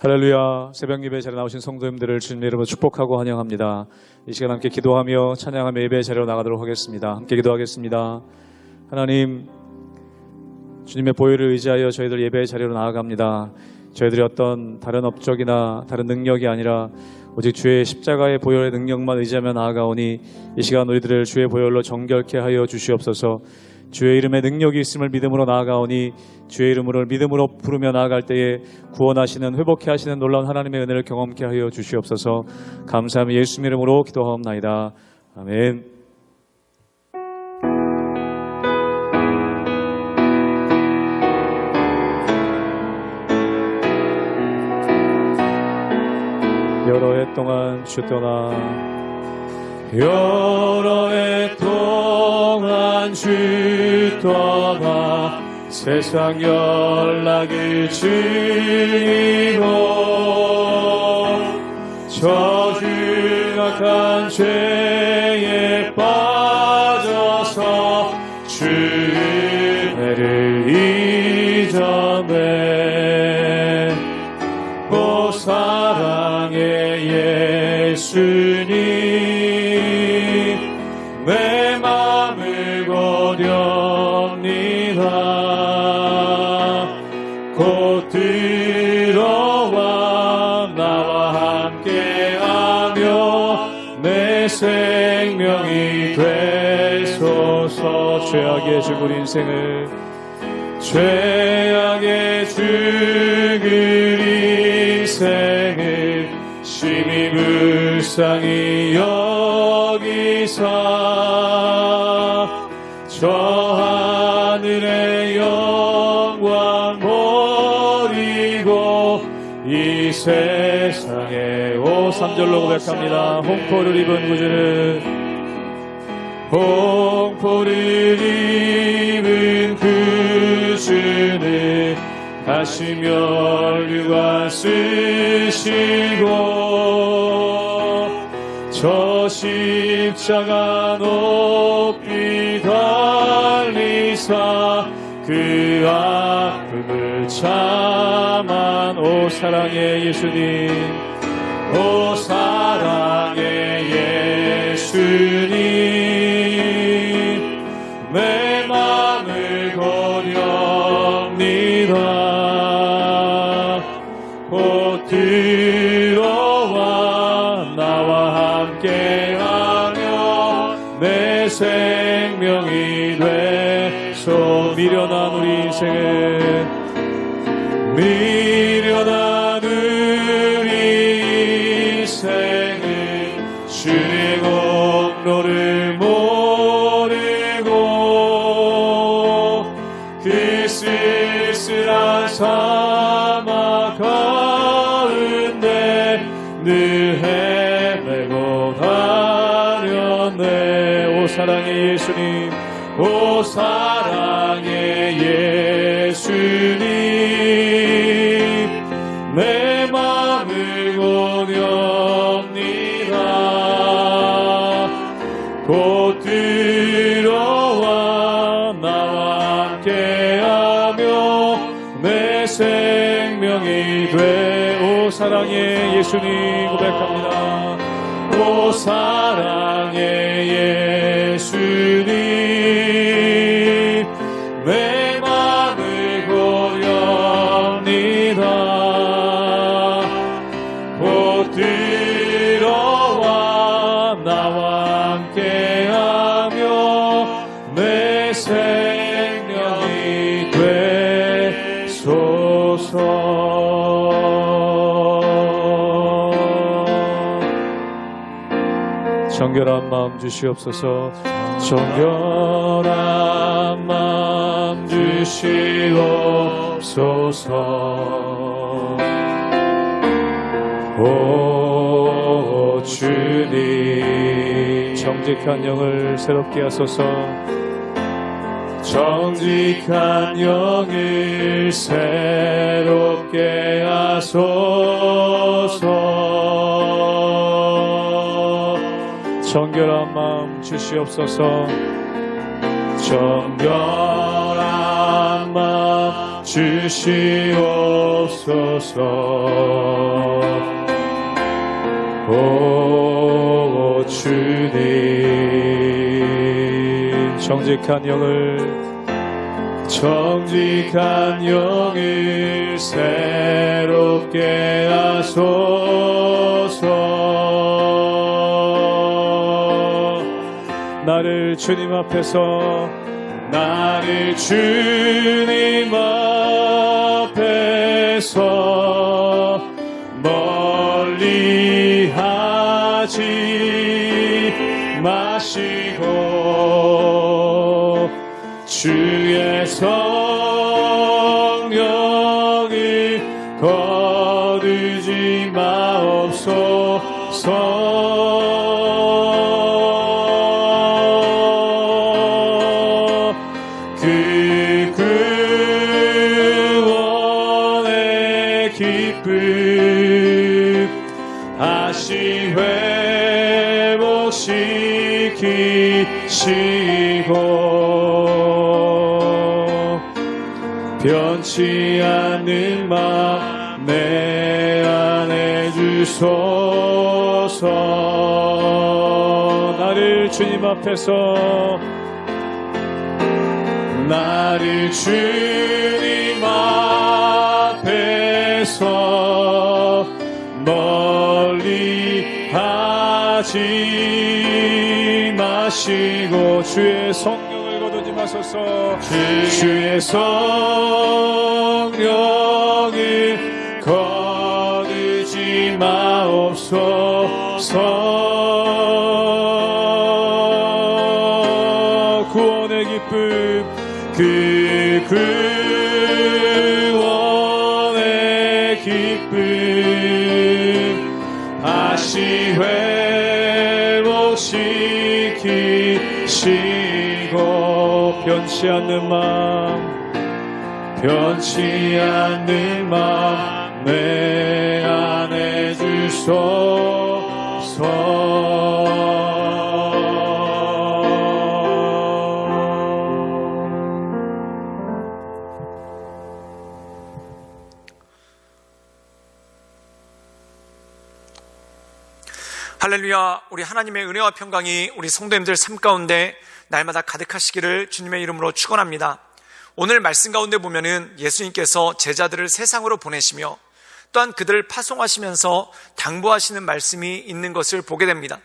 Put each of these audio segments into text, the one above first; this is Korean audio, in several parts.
할렐루야. 새벽 예배 자리에 나오신 성도님들을 주님 이름으로 축복하고 환영합니다. 이 시간 함께 기도하며 찬양하며 예배 자리로 나가도록 하겠습니다. 함께 기도하겠습니다. 하나님, 주님의 보혈을 의지하여 저희들 예배 자리로 나아갑니다. 저희들이 어떤 다른 업적이나 다른 능력이 아니라 오직 주의 십자가의 보혈의 능력만 의지하며 나아가오니 이 시간 우리들을 주의 보혈로 정결케 하여 주시옵소서. 주의 이름에 능력이 있음을 믿음으로 나아가오니 주의 이름으로 믿음으로 부르며 나아갈 때에 구원하시는 회복케 하시는 놀라운 하나님의 은혜를 경험케 하여 주시옵소서. 감사하며 예수 이름으로 기도하옵나이다. 아멘. 여러 해 동안 주 떠나 여러 해 동안 주 떠나 세상 연락을 줄이고 저 흉악한 죄에 빠져서 주 은혜를 잊어내 오 사랑의 예수님 내 맘을 고렵니다. 곧 들어와 나와 함께하며 내 생명이 되소서. 죄악의 죽을 인생을 죄악의 죽을 인생을 심히 불쌍히 여기사 저 하늘의 영광 버리고 이 세상에 오 3절로 고백합니다. 홍포를 입은 구주는 홍포를 입은 구주는 다시 면류관 쓰시고 저 십자가 높이 달리사 그 아픔을 참한 오 사랑의 예수님 오 사랑의 예수님 내 맘을 고렵니다. 곧 들어와 나와 함께하며 내 생명이 되소. 미련한 우리 인생을 미련한 우리 인생을 주의 공로를 모르고 그 쓸쓸한 사막 가운데 늘 헤매고 다녔네. 오 사랑의 예수님 오 사랑의 예수님 내 맘을 고렵니다. 곧 들어와 나와 함께하며 내 생명이 돼. 오 사랑의 예수님 고백합니다. 오 사랑의 예수님 내 맘을 고렵니다. 곧 들어와 나와 함께하며 내 생명이 되소서. 정결한 마음 주시옵소서. 정결한 마음 주시옵소서. 오 주님 정직한 영을 새롭게 하소서. 정직한 영을 새롭게 하소서. 정결한 마음 주시옵소서. 정결한 마음 주시옵소서. 오 주님, 정직한 영을 새롭게 하소서. 나를 주님 앞에서 멀리 하지 마시고 주의 성령을 거두지 마옵소서. 그 구원의 기쁨 다시 회복시키시고 변치 않는 마음 내 안에 주소서. 나를 주님 앞에서 멀리 하지 마시고 주의 성령을 거두지 마소서. 주의 성령을 거두지 마옵소서. 구원의 기쁨, 그 구원의 기쁨 다시 회복시키시고 변치 않는 마음 내 안에 주소서. 할렐루야. 우리 하나님의 은혜와 평강이 우리 성도님들 삶 가운데 날마다 가득하시기를 주님의 이름으로 축원합니다. 오늘 말씀 가운데 보면은 예수님께서 제자들을 세상으로 보내시며 또한 그들을 파송하시면서 당부하시는 말씀이 있는 것을 보게 됩니다.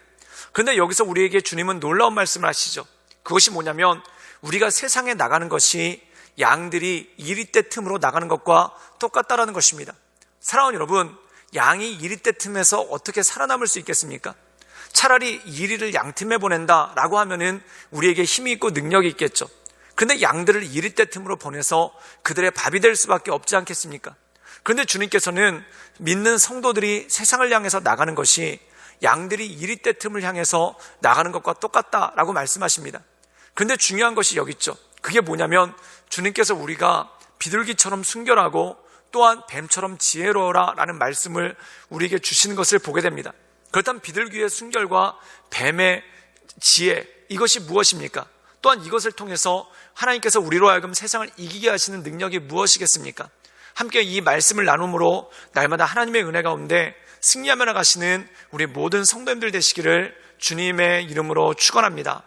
그런데 여기서 우리에게 주님은 놀라운 말씀을 하시죠. 그것이 뭐냐면 우리가 세상에 나가는 것이 양들이 이리떼 틈으로 나가는 것과 똑같다라는 것입니다. 사랑하는 여러분, 양이 이리떼 틈에서 어떻게 살아남을 수 있겠습니까? 차라리 이리를 양틈에 보낸다라고 하면은 우리에게 힘이 있고 능력이 있겠죠. 근데 양들을 이리떼 틈으로 보내서 그들의 밥이 될 수밖에 없지 않겠습니까? 그런데 주님께서는 믿는 성도들이 세상을 향해서 나가는 것이 양들이 이리떼 틈을 향해서 나가는 것과 똑같다라고 말씀하십니다. 그런데 중요한 것이 여기 있죠. 그게 뭐냐면 주님께서 우리가 비둘기처럼 순결하고 또한 뱀처럼 지혜로워라 라는 말씀을 우리에게 주시는 것을 보게 됩니다. 그렇다면 비둘기의 순결과 뱀의 지혜, 이것이 무엇입니까? 또한 이것을 통해서 하나님께서 우리로 하여금 세상을 이기게 하시는 능력이 무엇이겠습니까? 함께 이 말씀을 나눔으로 날마다 하나님의 은혜 가운데 승리하며 나가시는 우리 모든 성도님들 되시기를 주님의 이름으로 축원합니다.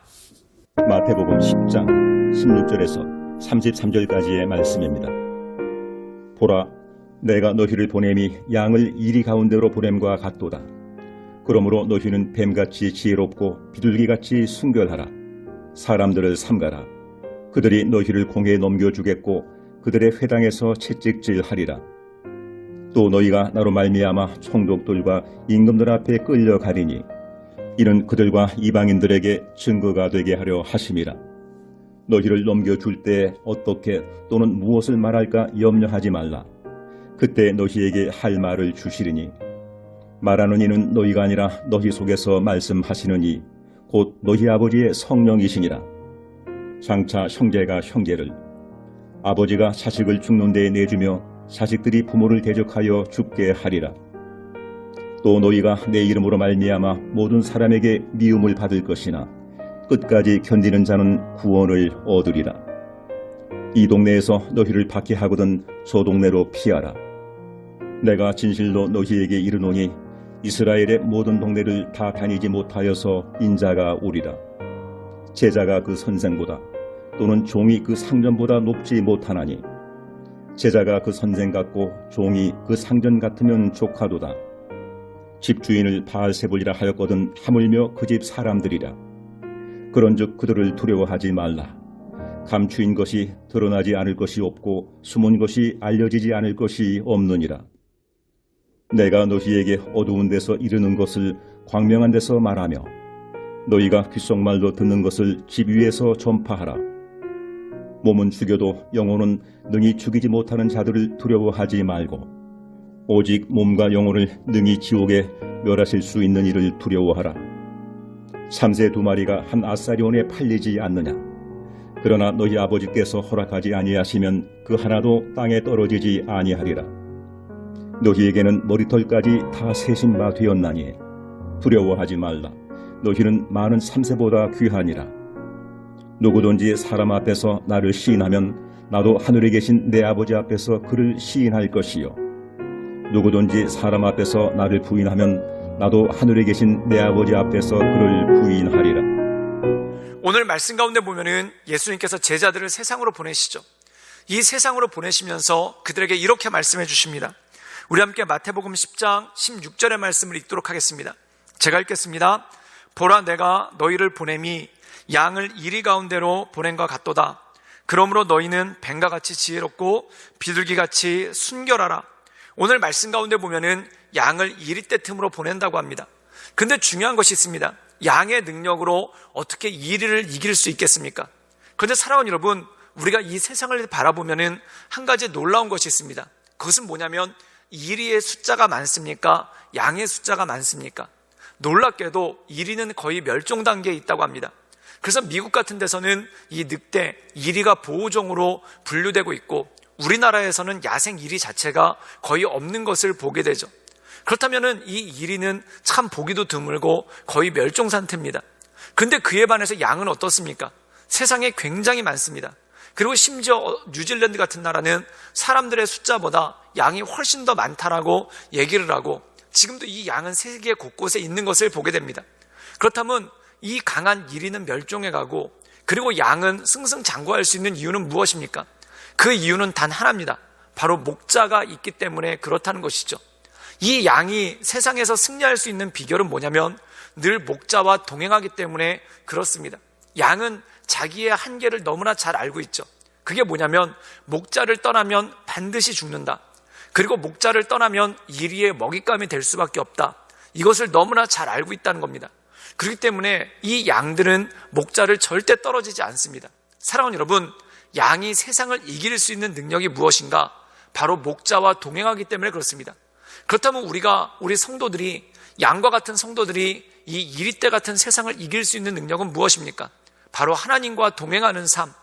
마태복음 10장 16절에서 33절까지의 말씀입니다. 보라, 내가 너희를 보냄이 양을 이리 가운데로 보냄과 같도다. 그러므로 너희는 뱀같이 지혜롭고 비둘기같이 순결하라. 사람들을 삼가라. 그들이 너희를 공에 넘겨주겠고 그들의 회당에서 채찍질하리라. 또 너희가 나로 말미암아 총독들과 임금들 앞에 끌려가리니 이는 그들과 이방인들에게 증거가 되게 하려 하심이라. 너희를 넘겨줄 때 어떻게 또는 무엇을 말할까 염려하지 말라. 그때 너희에게 할 말을 주시리니 말하는 이는 너희가 아니라 너희 속에서 말씀하시는 이 곧 너희 아버지의 성령이시니라. 장차 형제가 형제를, 아버지가 자식을 죽는 데에 내주며 자식들이 부모를 대적하여 죽게 하리라. 또 너희가 내 이름으로 말미암아 모든 사람에게 미움을 받을 것이나 끝까지 견디는 자는 구원을 얻으리라. 이 동네에서 너희를 받게 하거든 저 동네로 피하라. 내가 진실로 너희에게 이르노니 이스라엘의 모든 동네를 다 다니지 못하여서 인자가 오리라. 제자가 그 선생보다 또는 종이 그 상전보다 높지 못하나니 제자가 그 선생 같고 종이 그 상전 같으면 족하도다. 집주인을 바알세불이라 하였거든 하물며 그 집 사람들이라. 그런즉 그들을 두려워하지 말라. 감추인 것이 드러나지 않을 것이 없고 숨은 것이 알려지지 않을 것이 없느니라. 내가 너희에게 어두운 데서 이르는 것을 광명한 데서 말하며 너희가 귓속말로 듣는 것을 집 위에서 전파하라. 몸은 죽여도 영혼은 능히 죽이지 못하는 자들을 두려워하지 말고 오직 몸과 영혼을 능히 지옥에 멸하실 수 있는 이를 두려워하라. 삼세 두 마리가 한 아사리온에 팔리지 않느냐. 그러나 너희 아버지께서 허락하지 아니하시면 그 하나도 땅에 떨어지지 아니하리라. 너희에게는 머리털까지 다 세신 바 되었나니 두려워하지 말라. 너희는 많은 삼세보다 귀하니라. 누구든지 사람 앞에서 나를 시인하면 나도 하늘에 계신 내 아버지 앞에서 그를 시인할 것이요 누구든지 사람 앞에서 나를 부인하면 나도 하늘에 계신 내 아버지 앞에서 그를 부인하리라. 오늘 말씀 가운데 보면은 예수님께서 제자들을 세상으로 보내시죠. 이 세상으로 보내시면서 그들에게 이렇게 말씀해 주십니다. 우리 함께 마태복음 10장 16절의 말씀을 읽도록 하겠습니다. 제가 읽겠습니다. 보라, 내가 너희를 보냄이 양을 이리 가운데로 보낸과 같도다. 그러므로 너희는 뱀과 같이 지혜롭고 비둘기같이 순결하라. 오늘 말씀 가운데 보면은 양을 이리떼 틈으로 보낸다고 합니다. 근데 중요한 것이 있습니다. 양의 능력으로 어떻게 이리를 이길 수 있겠습니까? 그런데 사랑하는 여러분, 우리가 이 세상을 바라보면은 한 가지 놀라운 것이 있습니다. 그것은 뭐냐면 이리의 숫자가 많습니까? 양의 숫자가 많습니까? 놀랍게도 이리는 거의 멸종 단계에 있다고 합니다. 그래서 미국 같은 데서는 이 늑대, 이리가 보호종으로 분류되고 있고 우리나라에서는 야생 이리 자체가 거의 없는 것을 보게 되죠. 그렇다면 이 이리는 참 보기도 드물고 거의 멸종 상태입니다. 그런데 그에 반해서 양은 어떻습니까? 세상에 굉장히 많습니다. 그리고 심지어 뉴질랜드 같은 나라는 사람들의 숫자보다 양이 훨씬 더 많다라고 얘기를 하고 지금도 이 양은 세계 곳곳에 있는 것을 보게 됩니다. 그렇다면 이 강한 이리는 멸종해 가고 그리고 양은 승승장구할 수 있는 이유는 무엇입니까? 그 이유는 단 하나입니다. 바로 목자가 있기 때문에 그렇다는 것이죠. 이 양이 세상에서 승리할 수 있는 비결은 뭐냐면 늘 목자와 동행하기 때문에 그렇습니다. 양은 자기의 한계를 너무나 잘 알고 있죠. 그게 뭐냐면 목자를 떠나면 반드시 죽는다. 그리고 목자를 떠나면 이리의 먹잇감이 될 수밖에 없다. 이것을 너무나 잘 알고 있다는 겁니다. 그렇기 때문에 이 양들은 목자를 절대 떨어지지 않습니다. 사랑하는 여러분, 양이 세상을 이길 수 있는 능력이 무엇인가? 바로 목자와 동행하기 때문에 그렇습니다. 그렇다면 우리 성도들이, 양과 같은 성도들이 이 이리떼 같은 세상을 이길 수 있는 능력은 무엇입니까? 바로 하나님과 동행하는 삶,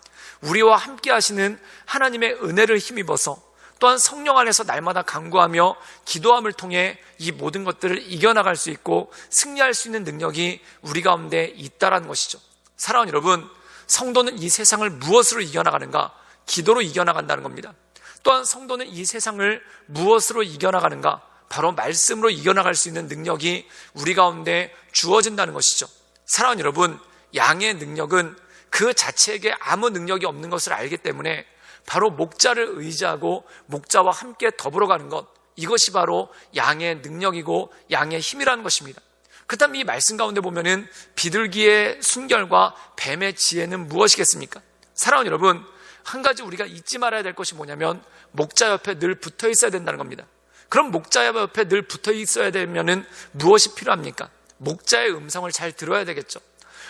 우리와 함께 하시는 하나님의 은혜를 힘입어서 또한 성령 안에서 날마다 간구하며 기도함을 통해 이 모든 것들을 이겨나갈 수 있고 승리할 수 있는 능력이 우리 가운데 있다라는 것이죠. 사랑하는 여러분, 성도는 이 세상을 무엇으로 이겨나가는가? 기도로 이겨나간다는 겁니다. 또한 성도는 이 세상을 무엇으로 이겨나가는가? 바로 말씀으로 이겨나갈 수 있는 능력이 우리 가운데 주어진다는 것이죠. 사랑하는 여러분, 양의 능력은 그 자체에게 아무 능력이 없는 것을 알기 때문에 바로 목자를 의지하고 목자와 함께 더불어가는 것, 이것이 바로 양의 능력이고 양의 힘이라는 것입니다. 그렇다면 이 말씀 가운데 보면은 비둘기의 순결과 뱀의 지혜는 무엇이겠습니까? 사랑하는 여러분, 한 가지 우리가 잊지 말아야 될 것이 뭐냐면 목자 옆에 늘 붙어 있어야 된다는 겁니다. 그럼 목자 옆에 늘 붙어 있어야 되면은 무엇이 필요합니까? 목자의 음성을 잘 들어야 되겠죠.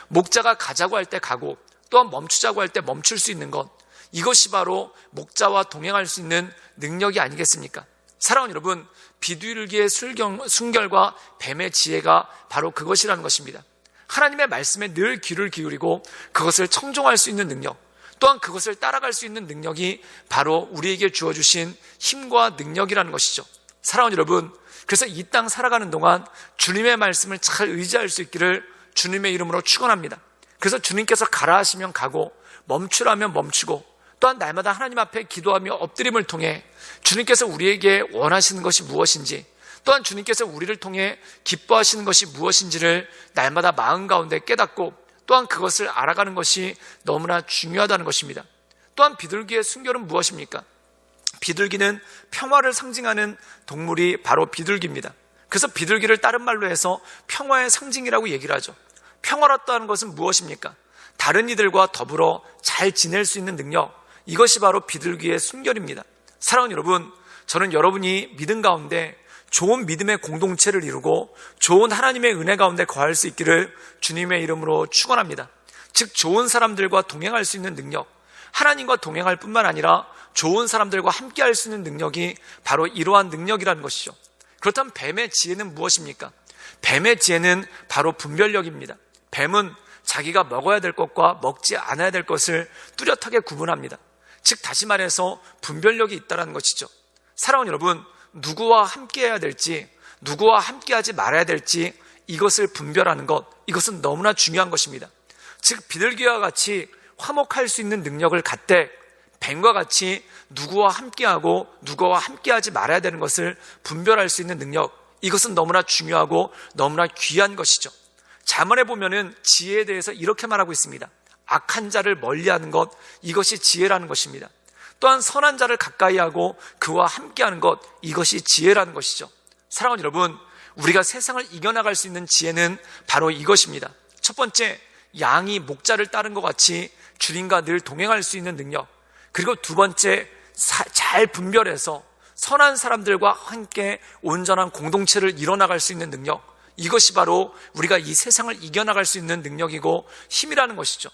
목자가 가자고 할 때 가고 또한 멈추자고 할 때 멈출 수 있는 것, 이것이 바로 목자와 동행할 수 있는 능력이 아니겠습니까? 사랑하는 여러분, 비둘기의 순결과 뱀의 지혜가 바로 그것이라는 것입니다. 하나님의 말씀에 늘 귀를 기울이고 그것을 청종할 수 있는 능력, 또한 그것을 따라갈 수 있는 능력이 바로 우리에게 주어주신 힘과 능력이라는 것이죠. 사랑하는 여러분, 그래서 이 땅 살아가는 동안 주님의 말씀을 잘 의지할 수 있기를 주님의 이름으로 축원합니다. 그래서 주님께서 가라 하시면 가고 멈추라면 멈추고 또한 날마다 하나님 앞에 기도하며 엎드림을 통해 주님께서 우리에게 원하시는 것이 무엇인지, 또한 주님께서 우리를 통해 기뻐하시는 것이 무엇인지를 날마다 마음 가운데 깨닫고 또한 그것을 알아가는 것이 너무나 중요하다는 것입니다. 또한 비둘기의 순결은 무엇입니까? 비둘기는 평화를 상징하는 동물이 바로 비둘기입니다. 그래서 비둘기를 다른 말로 해서 평화의 상징이라고 얘기를 하죠. 평화롭다는 것은 무엇입니까? 다른 이들과 더불어 잘 지낼 수 있는 능력, 이것이 바로 비둘기의 순결입니다. 사랑하는 여러분, 저는 여러분이 믿음 가운데 좋은 믿음의 공동체를 이루고 좋은 하나님의 은혜 가운데 거할 수 있기를 주님의 이름으로 축원합니다. 즉 좋은 사람들과 동행할 수 있는 능력, 하나님과 동행할 뿐만 아니라 좋은 사람들과 함께할 수 있는 능력이 바로 이러한 능력이라는 것이죠. 그렇다면 뱀의 지혜는 무엇입니까? 뱀의 지혜는 바로 분별력입니다. 뱀은 자기가 먹어야 될 것과 먹지 않아야 될 것을 뚜렷하게 구분합니다. 즉 다시 말해서 분별력이 있다는 것이죠. 사랑하는 여러분, 누구와 함께해야 될지, 누구와 함께하지 말아야 될지 이것을 분별하는 것, 이것은 너무나 중요한 것입니다. 즉 비둘기와 같이 화목할 수 있는 능력을 갖되 뱀과 같이 누구와 함께하고 누구와 함께하지 말아야 되는 것을 분별할 수 있는 능력, 이것은 너무나 중요하고 너무나 귀한 것이죠. 잠언에 보면은 지혜에 대해서 이렇게 말하고 있습니다. 악한 자를 멀리하는 것, 이것이 지혜라는 것입니다. 또한 선한 자를 가까이 하고 그와 함께하는 것, 이것이 지혜라는 것이죠. 사랑하는 여러분, 우리가 세상을 이겨나갈 수 있는 지혜는 바로 이것입니다. 첫 번째, 양이 목자를 따른 것 같이 주님과 늘 동행할 수 있는 능력. 그리고 두 번째, 잘 분별해서 선한 사람들과 함께 온전한 공동체를 이뤄나갈 수 있는 능력. 이것이 바로 우리가 이 세상을 이겨나갈 수 있는 능력이고 힘이라는 것이죠.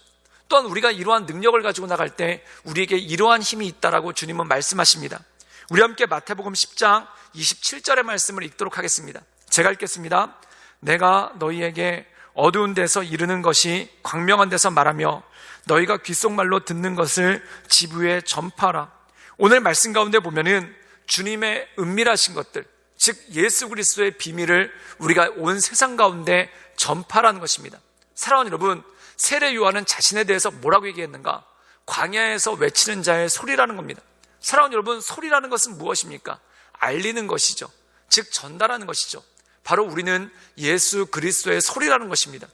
또한 우리가 이러한 능력을 가지고 나갈 때 우리에게 이러한 힘이 있다라고 주님은 말씀하십니다. 우리 함께 마태복음 10장 27절의 말씀을 읽도록 하겠습니다. 제가 읽겠습니다. 내가 너희에게 어두운 데서 이르는 것이 광명한 데서 말하며 너희가 귓속말로 듣는 것을 집 위에 전파하라. 오늘 말씀 가운데 보면은 주님의 은밀하신 것들, 즉 예수 그리스도의 비밀을 우리가 온 세상 가운데 전파라는 것입니다. 사랑하는 여러분, 세례 요한은 자신에 대해서 뭐라고 얘기했는가? 광야에서 외치는 자의 소리라는 겁니다. 사랑하는 여러분, 소리라는 것은 무엇입니까? 알리는 것이죠. 즉 전달하는 것이죠. 바로 우리는 예수 그리스도의 소리라는 것입니다.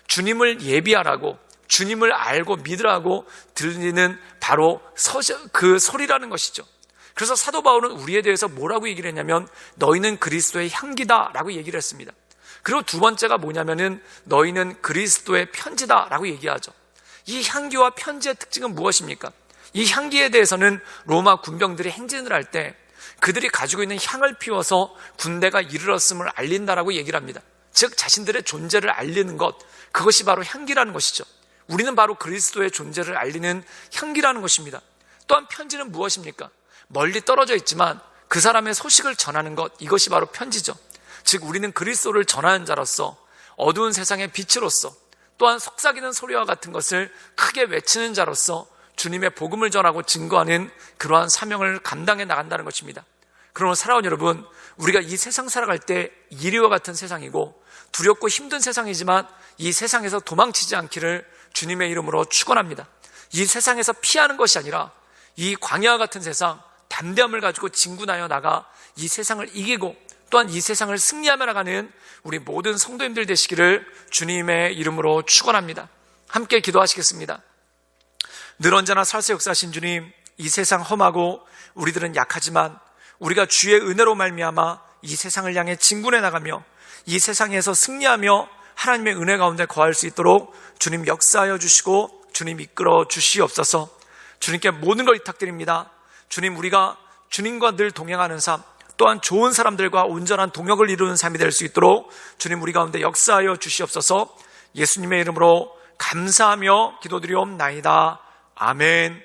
주님을 예비하라고, 주님을 알고 믿으라고 들리는 바로 그 소리라는 것이죠. 그래서 사도 바울은 우리에 대해서 뭐라고 얘기를 했냐면 너희는 그리스도의 향기다 라고 얘기를 했습니다. 그리고 두 번째가 뭐냐면은 너희는 그리스도의 편지다 라고 얘기하죠. 이 향기와 편지의 특징은 무엇입니까? 이 향기에 대해서는 로마 군병들이 행진을 할 때 그들이 가지고 있는 향을 피워서 군대가 이르렀음을 알린다라고 얘기를 합니다. 즉 자신들의 존재를 알리는 것, 그것이 바로 향기라는 것이죠. 우리는 바로 그리스도의 존재를 알리는 향기라는 것입니다. 또한 편지는 무엇입니까? 멀리 떨어져 있지만 그 사람의 소식을 전하는 것, 이것이 바로 편지죠. 즉 우리는 그리스도를 전하는 자로서 어두운 세상의 빛으로서 또한 속삭이는 소리와 같은 것을 크게 외치는 자로서 주님의 복음을 전하고 증거하는 그러한 사명을 감당해 나간다는 것입니다. 그러므로 사랑하는 여러분, 우리가 이 세상 살아갈 때 이리와 같은 세상이고 두렵고 힘든 세상이지만 이 세상에서 도망치지 않기를 주님의 이름으로 축원합니다. 이 세상에서 피하는 것이 아니라 이 광야와 같은 세상, 담대함을 가지고 진군하여 나가 이 세상을 이기고 또한 이 세상을 승리하며 나가는 우리 모든 성도님들 되시기를 주님의 이름으로 축원합니다. 함께 기도하시겠습니다. 늘 언제나 살세 역사하신 주님, 이 세상 험하고 우리들은 약하지만 우리가 주의 은혜로 말미암아 이 세상을 향해 진군해 나가며 이 세상에서 승리하며 하나님의 은혜 가운데 거할 수 있도록 주님 역사하여 주시고 주님 이끌어 주시옵소서. 주님께 모든 걸 부탁드립니다. 주님, 우리가 주님과 늘 동행하는 삶, 또한 좋은 사람들과 온전한 동역을 이루는 삶이 될 수 있도록 주님 우리 가운데 역사하여 주시옵소서. 예수님의 이름으로 감사하며 기도드리옵나이다. 아멘.